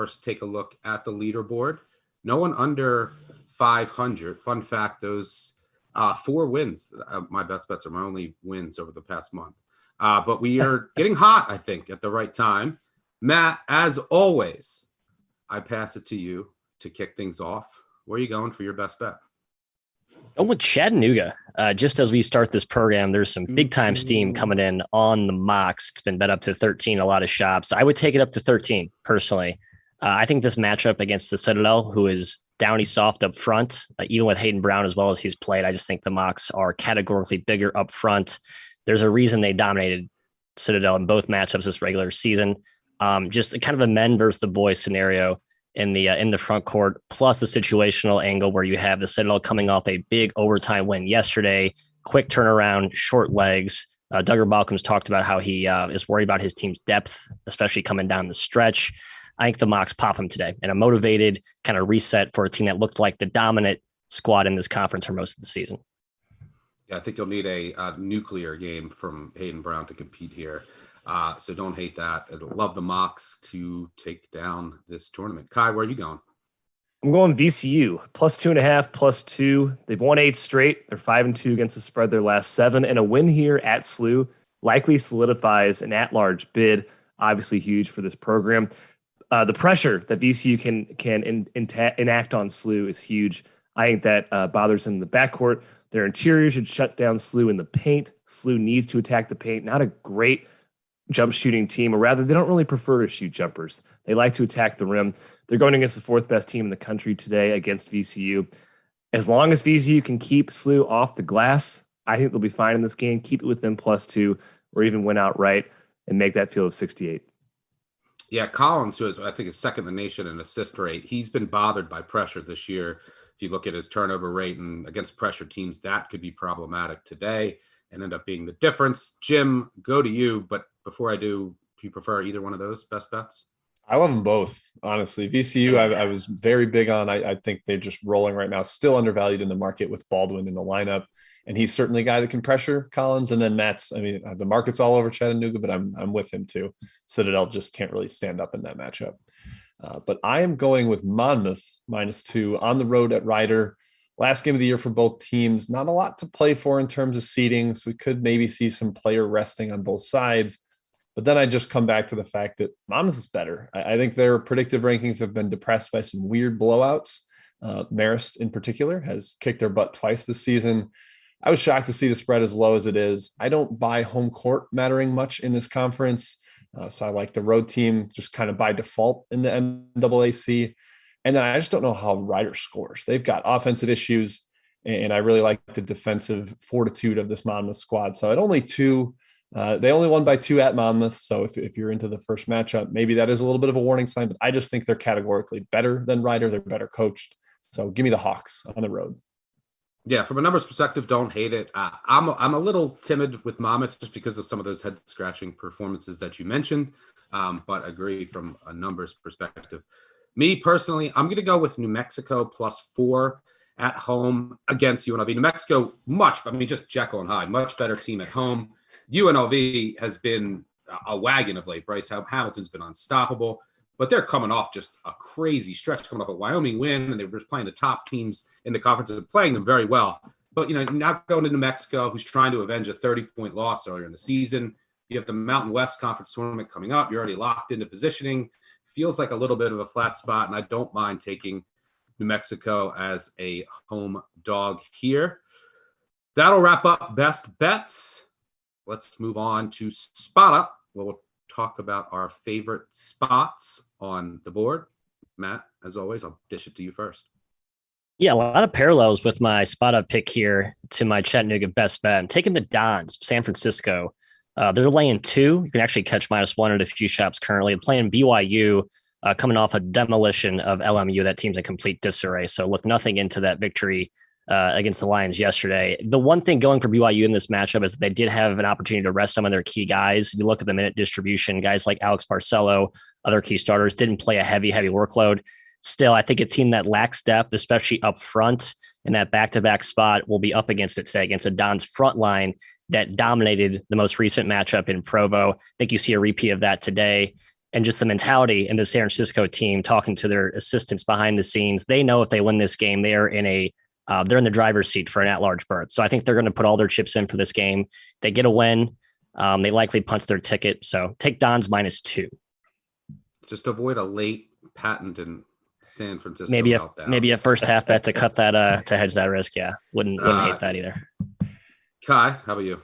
first take a look at the leaderboard. No one under 500. Fun fact, those 4 wins, my best bets are my only wins over the past month. But we are getting hot, I think, at the right time. Matt, as always, I pass it to you to kick things off. Where are you going for your best bet? I'm with Chattanooga. Just as we start this program, there's some big time steam coming in on the mocks. It's been bet up to 13, a lot of shops. I would take it up to 13 personally. I think this matchup against the Citadel, who is downy soft up front, even with Hayden Brown as well as he's played, I just think the mocks are categorically bigger up front. There's a reason they dominated Citadel in both matchups this regular season. Just kind of a men versus the boys scenario in the front court, plus the situational angle where you have the Citadel coming off a big overtime win yesterday, quick turnaround, short legs. Duggar Balcom's talked about how he is worried about his team's depth, especially coming down the stretch. I think the mocks pop him today, and a motivated kind of reset for a team that looked like the dominant squad in this conference for most of the season. Yeah, I think you'll need a nuclear game from Hayden Brown to compete here. So don't hate that. I'd love the mocks to take down this tournament. Kai, where are you going? I'm going VCU +2.5, +2. They've won 8 straight. They're 5-2 against the spread their last 7, and a win here at SLU likely solidifies an at-large bid. Obviously huge for this program. The pressure that VCU can enact on SLU is huge. I think that bothers them in the backcourt. Their interior should shut down SLU in the paint. SLU needs to attack the paint. Not a great jump shooting team, or rather, they don't really prefer to shoot jumpers. They like to attack the rim. They're going against the 4th best team in the country today against VCU. As long as VCU can keep SLU off the glass, I think they'll be fine in this game. Keep it with them +2, or even win outright and make that field of 68. Yeah, Collins, who I think is second in the nation in assist rate, he's been bothered by pressure this year. If you look at his turnover rate and against pressure teams, that could be problematic today and end up being the difference. Jim, go to you. But before I do you prefer either one of those best bets? I love them both, honestly. VCU, I was very big on. I think they're just rolling right now, still undervalued in the market with Baldwin in the lineup. And he's certainly a guy that can pressure Collins. And then Matt's, the market's all over Chattanooga, but I'm with him too. Citadel just can't really stand up in that matchup. But I am going with Monmouth -2 on the road at Ryder. Last game of the year for both teams. Not a lot to play for in terms of seeding, so we could maybe see some player resting on both sides. But then I just come back to the fact that Monmouth is better. I think their predictive rankings have been depressed by some weird blowouts. Marist in particular has kicked their butt twice this season. I was shocked to see the spread as low as it is. I don't buy home court mattering much in this conference. So I like the road team just kind of by default in the NAAC. And then I just don't know how Ryder scores. They've got offensive issues, and I really like the defensive fortitude of this Monmouth squad. So at only 2, they only won by 2 at Monmouth. So if you're into the first matchup, maybe that is a little bit of a warning sign, but I just think they're categorically better than Ryder. They're better coached. So give me the Hawks on the road. Yeah, from a numbers perspective, don't hate it. I'm a little timid with Monmouth just because of some of those head-scratching performances that you mentioned, but agree from a numbers perspective. Me personally, I'm going to go with New Mexico +4 at home against UNLV. New Mexico, just Jekyll and Hyde, much better team at home. UNLV has been a wagon of late. Bryce Hamilton's been unstoppable, but they're coming off just a crazy stretch, coming off a Wyoming win, and they were just playing the top teams in the conference and playing them very well. But, not going to New Mexico, who's trying to avenge a 30-point loss earlier in the season. You have the Mountain West Conference tournament coming up. You're already locked into positioning. Feels like a little bit of a flat spot, and I don't mind taking New Mexico as a home dog here. That'll wrap up best bets. Let's move on to Spot Up, where we'll talk about our favorite spots on the board. Matt, as always, I'll dish it to you first. Yeah, a lot of parallels with my Spot Up pick here to my Chattanooga best bet. I'm taking the Dons, San Francisco. They're laying 2. You can actually catch -1 at a few shops currently. Playing BYU, coming off a demolition of LMU. That team's in complete disarray. So look nothing into that victory against the Lions yesterday. The one thing going for BYU in this matchup is that they did have an opportunity to rest some of their key guys. If you look at the minute distribution, guys like Alex Barcelo, other key starters, didn't play a heavy workload. Still, I think a team that lacks depth, especially up front in that back-to-back spot, will be up against it today against a Don's front line that dominated the most recent matchup in Provo. I think you see a repeat of that today. and just the mentality in the San Francisco team, talking to their assistants behind the scenes, they know if they win this game, they're in the driver's seat for an at-large berth. So I think they're going to put all their chips in for this game. They get a win. They likely punch their ticket. So take Don's -2. Just avoid a late patent in San Francisco. Maybe a first half bet to cut that to hedge that risk. Yeah, wouldn't hate that either. Kai, how about you?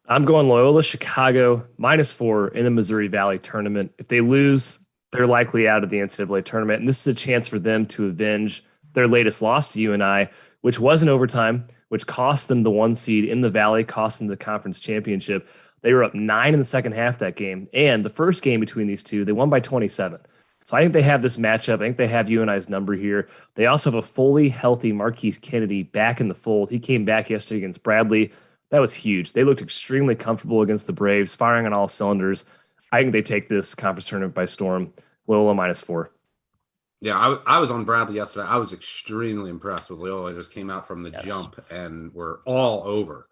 I'm going Loyola Chicago -4 in the Missouri Valley tournament. If they lose, they're likely out of the NCAA tournament. And this is a chance for them to avenge their latest loss to UNI, which was in overtime, which cost them the 1 seed in the Valley, cost them the conference championship. They were up 9 in the second half that game. And the first game between these two, they won by 27. So I think they have this matchup. I think they have UNI's number here. They also have a fully healthy Marquise Kennedy back in the fold. He came back yesterday against Bradley. That was huge. They looked extremely comfortable against the Braves, firing on all cylinders. I think they take this conference tournament by storm. Loyola -4. Yeah, I was on Bradley yesterday. I was extremely impressed with Loyola. Just came out from the jump and were all over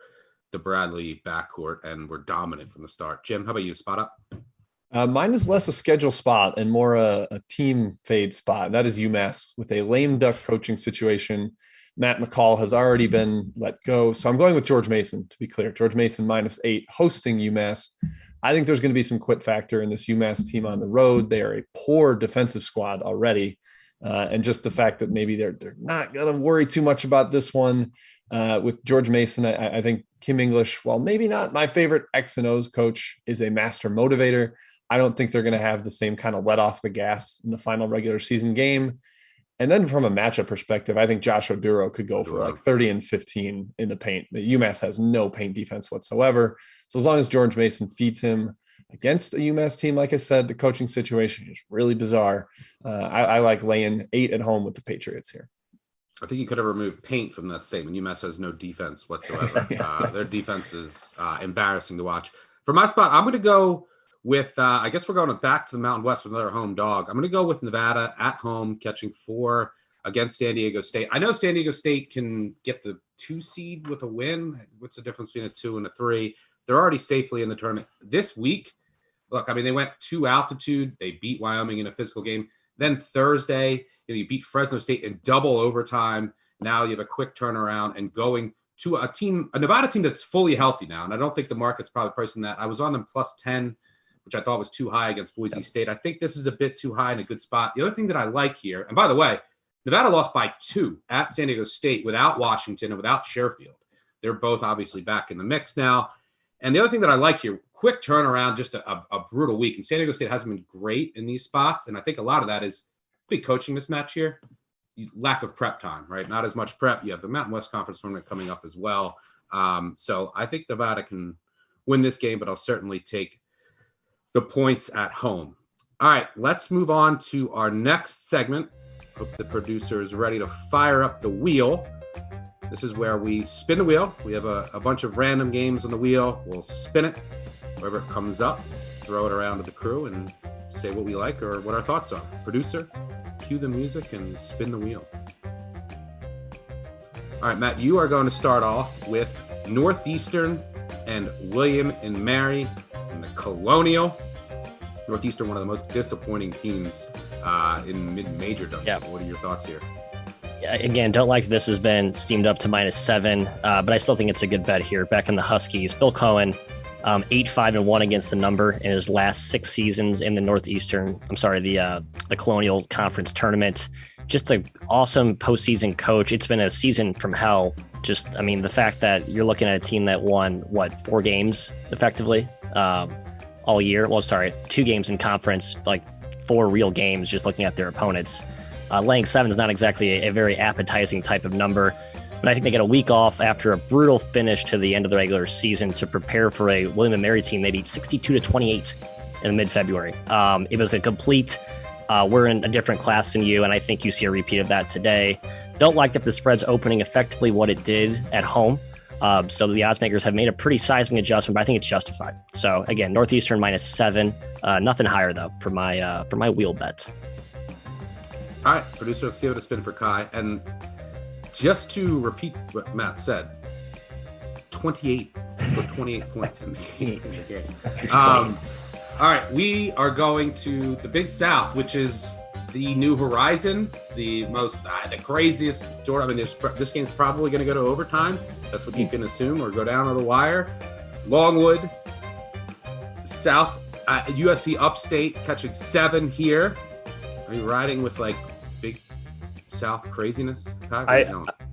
the Bradley backcourt and were dominant from the start. Jim, how about you? Spot up? Mine is less a schedule spot and more a team fade spot. That is UMass with a lame duck coaching situation. Matt McCall has already been let go. So I'm going with George Mason, to be clear. George Mason -8 hosting UMass. I think there's going to be some quit factor in this UMass team on the road. They are a poor defensive squad already. And just the fact that maybe they're not going to worry too much about this one. With George Mason, I think Kim English, while maybe not my favorite X and O's coach, is a master motivator. I don't think they're going to have the same kind of let off the gas in the final regular season game. And then from a matchup perspective, I think Joshua Duro could go for like 30 and 15 in the paint. The UMass has no paint defense whatsoever. So as long as George Mason feeds him against a UMass team, like I said, the coaching situation is really bizarre. I like laying 8 at home with the Patriots here. I think you could have removed paint from that statement. UMass has no defense whatsoever. Their defense is embarrassing to watch. For my spot, I'm going to go with, I guess we're going back to the Mountain West with another home dog. I'm going to go with Nevada at home, catching 4 against San Diego State. I know San Diego State can get the 2 seed with a win. What's the difference between a 2 and a 3? They're already safely in the tournament. This week, look, I mean, they went to altitude. They beat Wyoming in a physical game. Then Thursday, you beat Fresno State in double overtime. Now you have a quick turnaround and going to a Nevada team that's fully healthy now. And I don't think the market's probably pricing that. I was on them +10, which I thought was too high against Boise State. I think this is a bit too high in a good spot. The other thing that I like here, and by the way, Nevada lost by 2 at San Diego State without Washington and without Sherfield. They're both obviously back in the mix now. And the other thing that I like here, quick turnaround, just a brutal week. And San Diego State hasn't been great in these spots. And I think a lot of that is big coaching mismatch here. Lack of prep time, right? Not as much prep. You have the Mountain West Conference tournament coming up as well. So I think Nevada can win this game, but I'll certainly take the points at home. All right, let's move on to our next segment. Hope the producer is ready to fire up the wheel. This is where we spin the wheel. We have a bunch of random games on the wheel. We'll spin it. Wherever it comes up, throw it around to the crew and say what we like or what our thoughts are. Producer, cue the music and spin the wheel. All right, Matt, you are going to start off with Northeastern and William and Mary in the Colonial. Northeastern, one of the most disappointing teams in mid-major. Yeah. What are your thoughts here? Again, don't like this has been steamed up to -7, but I still think it's a good bet here. Back in the Huskies, Bill Cohen, 8-5-1 against the number in his last 6 seasons in the the Colonial Conference tournament. Just an awesome postseason coach. It's been a season from hell. Just, I mean, the fact that you're looking at a team that won 4 games effectively all year. Well, sorry, 2 games in conference, like 4 real games. Just looking at their opponents. Laying 7 is not exactly a very appetizing type of number, but I think they get a week off after a brutal finish to the end of the regular season to prepare for a William & Mary team. They beat 62-28 in mid-February. It was a complete, we're in a different class than you, and I think you see a repeat of that today. Don't like that the spread's opening effectively what it did at home. So the odds makers have made a pretty seismic adjustment, but I think it's justified. So again, Northeastern -7, nothing higher though for my wheel bet. All right, producer, let's give it a spin for Kai. And just to repeat what Matt said, 28 points in the game. All right, we are going to the Big South, which is the new horizon, the most, the craziest tour. I mean, this game's probably going to go to overtime. That's what you can assume, or go down to the wire. Longwood, South, USC Upstate catching 7 here. Are you riding with like Big South craziness, Kyle?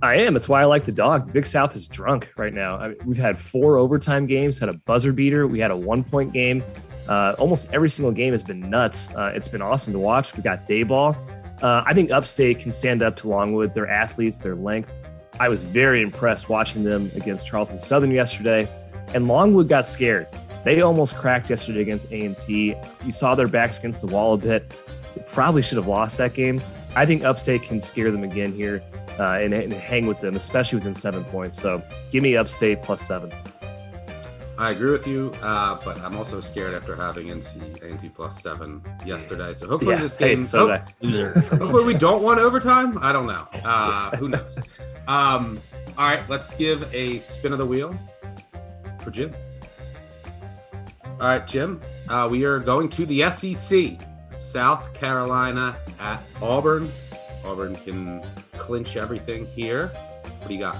I am. It's why I like the dog. The Big South is drunk right now. I mean, we've had 4 overtime games, had a buzzer beater. We had a 1-point game. Almost every single game has been nuts. It's been awesome to watch. We got day ball. I think Upstate can stand up to Longwood. Their athletes, their length. I was very impressed watching them against Charleston Southern yesterday. And Longwood got scared. They almost cracked yesterday against A&T. You saw their backs against the wall a bit. They probably should have lost that game. I think Upstate can scare them again here and hang with them, especially within 7 points. So give me Upstate +7. I agree with you, but I'm also scared after having A&T +7 yesterday. So hopefully this game. Hopefully we don't want overtime. I don't know. Who knows? All right, let's give a spin of the wheel for Jim. All right, Jim. We are going to the SEC. South Carolina at Auburn. Auburn can clinch everything here. What do you got?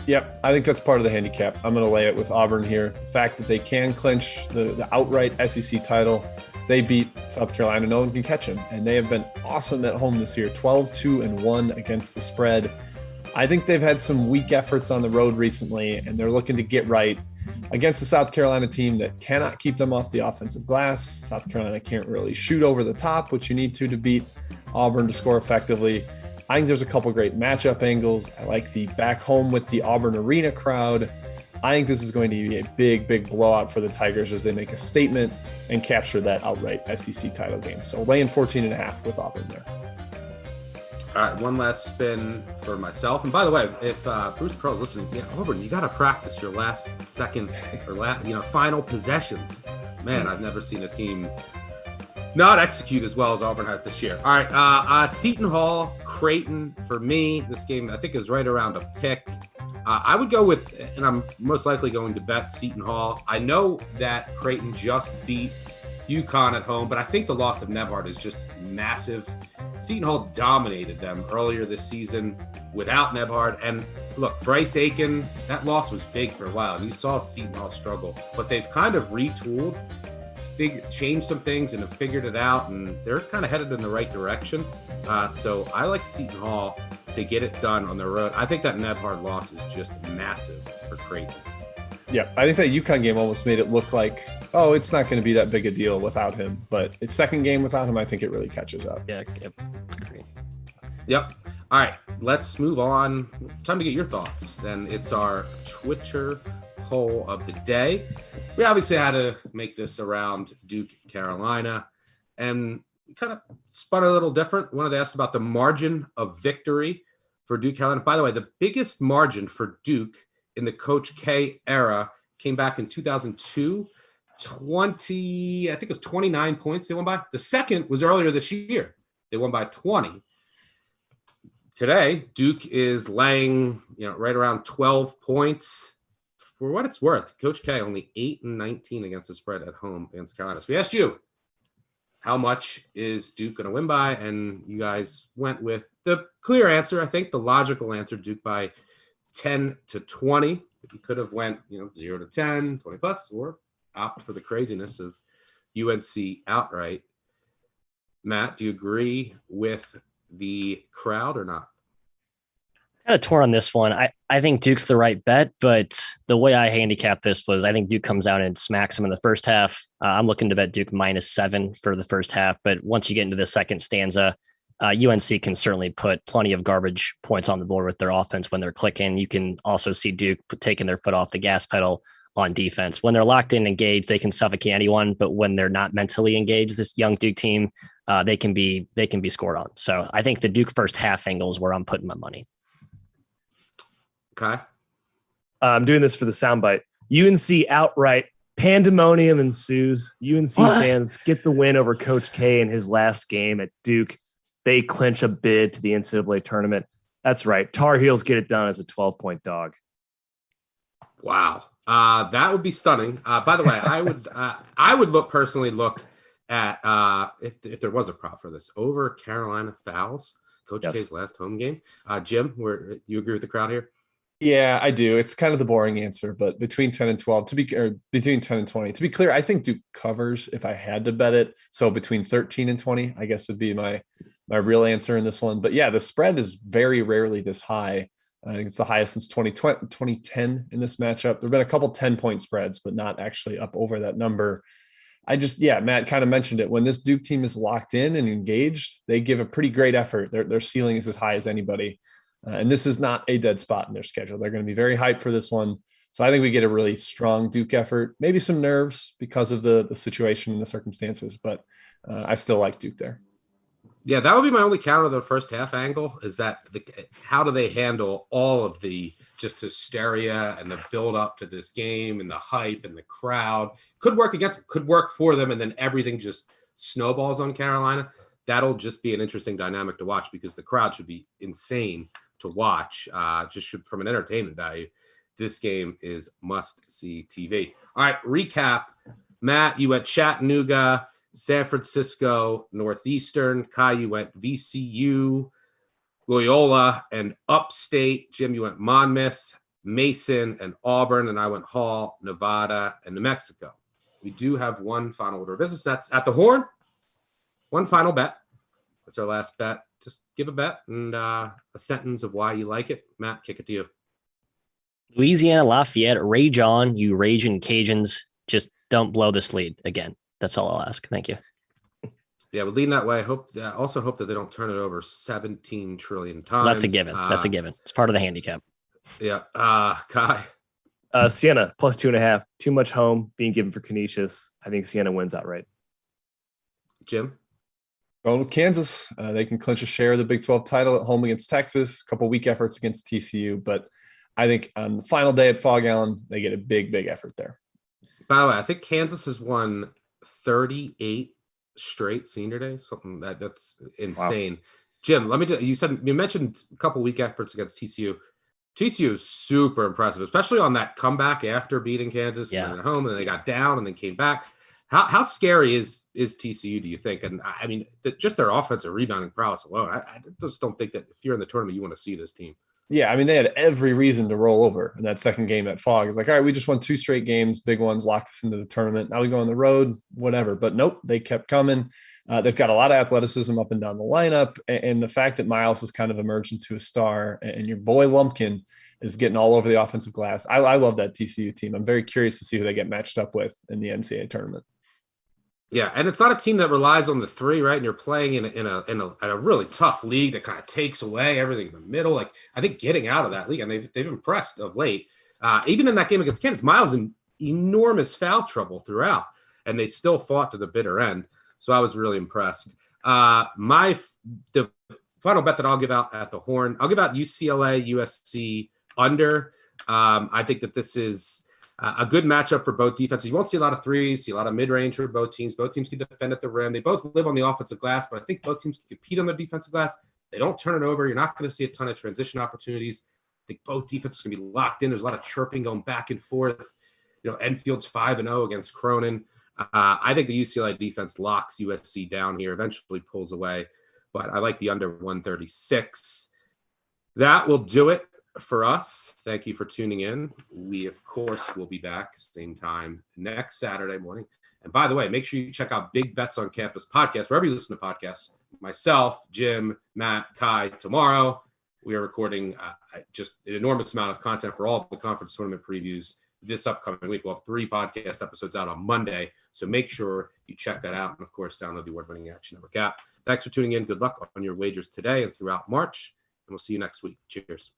Yep, I think that's part of the handicap. I'm going to lay it with Auburn here. The fact that they can clinch the outright SEC title, they beat South Carolina. No one can catch them, and they have been awesome at home this year. 12-2-1 against the spread. I think they've had some weak efforts on the road recently, and they're looking to get right against the South Carolina team that cannot keep them off the offensive glass. South Carolina can't really shoot over the top, which you need to beat Auburn to score effectively. I think there's a couple great matchup angles. I like the back home with the Auburn Arena crowd. I think this is going to be a big, big blowout for the Tigers as they make a statement and capture that outright SEC title game. So laying 14.5 with Auburn there. All right, one last spin for myself. And by the way, if Bruce Pearl's listening, Auburn, you got to practice your final possessions. Man, I've never seen a team not execute as well as Auburn has this year. All right, Seton Hall, Creighton for me. This game, I think, is right around a pick. I would go with, and I'm most likely going to bet Seton Hall. I know that Creighton just beat UConn at home, but I think the loss of Nebhard is just massive. Seton Hall dominated them earlier this season without Nebhard. And look, Bryce Aiken, that loss was big for a while. And you saw Seton Hall struggle, but they've kind of retooled, changed some things and have figured it out. And they're kind of headed in the right direction. So I like Seton Hall to get it done on the road. I think that Nebhard loss is just massive for Creighton. Yeah, I think that UConn game almost made it look like, oh, it's not going to be that big a deal without him. But its second game without him, I think it really catches up. Yeah, agree. Yep. All right, let's move on. Time to get your thoughts. And it's our Twitter poll of the day. We obviously had to make this around Duke, Carolina. And we kind of spun a little different. One of they asked about the margin of victory for Duke, Carolina. By the way, the biggest margin for Duke in the Coach K era came back in 2002, I think it was 29 points they won by. The second was earlier this year. They won by 20. Today, Duke is laying, right around 12 points. For what it's worth, Coach K only 8-19 against the spread at home against Carolina. So we asked you, how much is Duke going to win by? And you guys went with the clear answer, I think, the logical answer, Duke by 10-20. You could have went, 0-10, 20 plus, or opt for the craziness of UNC outright. Matt, do you agree with the crowd or not? Kind of torn on this one. I think Duke's the right bet, but the way I handicapped this was I think Duke comes out and smacks them in the first half. I'm looking to bet Duke -7 for the first half, but once you get into the second stanza, UNC can certainly put plenty of garbage points on the board with their offense when they're clicking. You can also see Duke taking their foot off the gas pedal on defense. When they're locked in and engaged, they can suffocate anyone, but when they're not mentally engaged, this young Duke team, they can be scored on. So I think the Duke first half angle is where I'm putting my money. Okay. I'm doing this for the soundbite. UNC outright. Pandemonium ensues. UNC fans get the win over Coach K in his last game at Duke. They clinch a bid to the NCAA tournament. That's right. Tar Heels get it done as a 12-point dog. Wow. That would be stunning. By the way, I would personally look at if there was a prop for this over Carolina fouls. Coach K's last home game. Jim, do you agree with the crowd here? Yeah, I do. It's kind of the boring answer, but between 10 and 12 between 10 and 20, to be clear, I think Duke covers if I had to bet it. So between 13 and 20, I guess would be my real answer in this one. But yeah, the spread is very rarely this high. I think it's the highest since 2010 in this matchup. There've been a couple 10-point spreads, but not actually up over that number. Matt kind of mentioned it. When this Duke team is locked in and engaged, they give a pretty great effort. Their ceiling is as high as anybody. And this is not a dead spot in their schedule. They're going to be very hyped for this one. So I think we get a really strong Duke effort, maybe some nerves because of the situation and the circumstances, but I still like Duke there. Yeah, that would be my only counter to the first half angle is that how do they handle all of the just hysteria and the build up to this game and the hype and the crowd. Could work against them, could work for them, and then everything just snowballs on Carolina. That'll just be an interesting dynamic to watch because the crowd should be insane to watch. From an entertainment value, this game is must-see TV. All right, recap. Matt, you went Chattanooga, San Francisco, Northeastern. Kai, you went VCU, Loyola, and Upstate. Jim, you went Monmouth, Mason, and Auburn. And I went Hall, Nevada, and New Mexico. We do have one final order of business. That's at the Horn. One final bet. That's our last bet. Just give a bet and a sentence of why you like it. Matt, kick it to you. Louisiana Lafayette, rage on, you raging Cajuns. Just don't blow this lead again. That's all I'll ask. Thank you. Yeah, we're leading that way. Also hope that they don't turn it over 17 trillion times. That's a given. That's a given. It's part of the handicap. Yeah. Kai. Siena plus 2.5. Too much home being given for Canisius. I think Siena wins outright. Jim. Going with Kansas. They can clinch a share of the Big 12 title at home against Texas. A couple weak efforts against TCU, but I think on the final day at Fog Allen, they get a big effort there. By the way, I think Kansas has won 38 straight senior days. Something that's insane. Wow. Jim, you mentioned a couple weak efforts against TCU. TCU is super impressive, especially on that comeback after beating Kansas and at home, and then they got down and then came back. How scary is TCU, do you think? And I mean, just their offensive rebounding prowess alone, I just don't think that if you're in the tournament, you want to see this team. Yeah, I mean, they had every reason to roll over in that second game at Fog. It's like, all right, we just won 2 straight games, big ones, locked us into the tournament. Now we go on the road, whatever. But nope, they kept coming. They've got a lot of athleticism up and down the lineup. And the fact that Miles has kind of emerged into a star and your boy Lumpkin is getting all over the offensive glass. I love that TCU team. I'm very curious to see who they get matched up with in the NCAA tournament. Yeah, and it's not a team that relies on the three, right? And you're playing in a really tough league that kind of takes away everything in the middle. Like, I think getting out of that league, and they've impressed of late. Even in that game against Kansas, Miles in enormous foul trouble throughout, and they still fought to the bitter end. So I was really impressed. The final bet that I'll give out at the Horn, I'll give out UCLA, USC under. I think that this is a good matchup for both defenses. You won't see a lot of threes, see a lot of mid-range for both teams. Both teams can defend at the rim. They both live on the offensive glass, but I think both teams can compete on the defensive glass. They don't turn it over. You're not going to see a ton of transition opportunities. I think both defenses can be locked in. There's a lot of chirping going back and forth. Enfield's 5-0 against Cronin. I think the UCLA defense locks USC down here, eventually pulls away, but I like the under 136. That will do it for us. Thank you for tuning in. We, of course, will be back same time next Saturday morning. And by the way, make sure you check out Big Bets on Campus podcast, wherever you listen to podcasts. Myself, Jim, Matt, Kai, tomorrow. We are recording just an enormous amount of content for all of the conference tournament previews this upcoming week. We'll have 3 podcast episodes out on Monday. So make sure you check that out. And of course, download the award-winning Action Network app. Thanks for tuning in. Good luck on your wagers today and throughout March. And we'll see you next week. Cheers.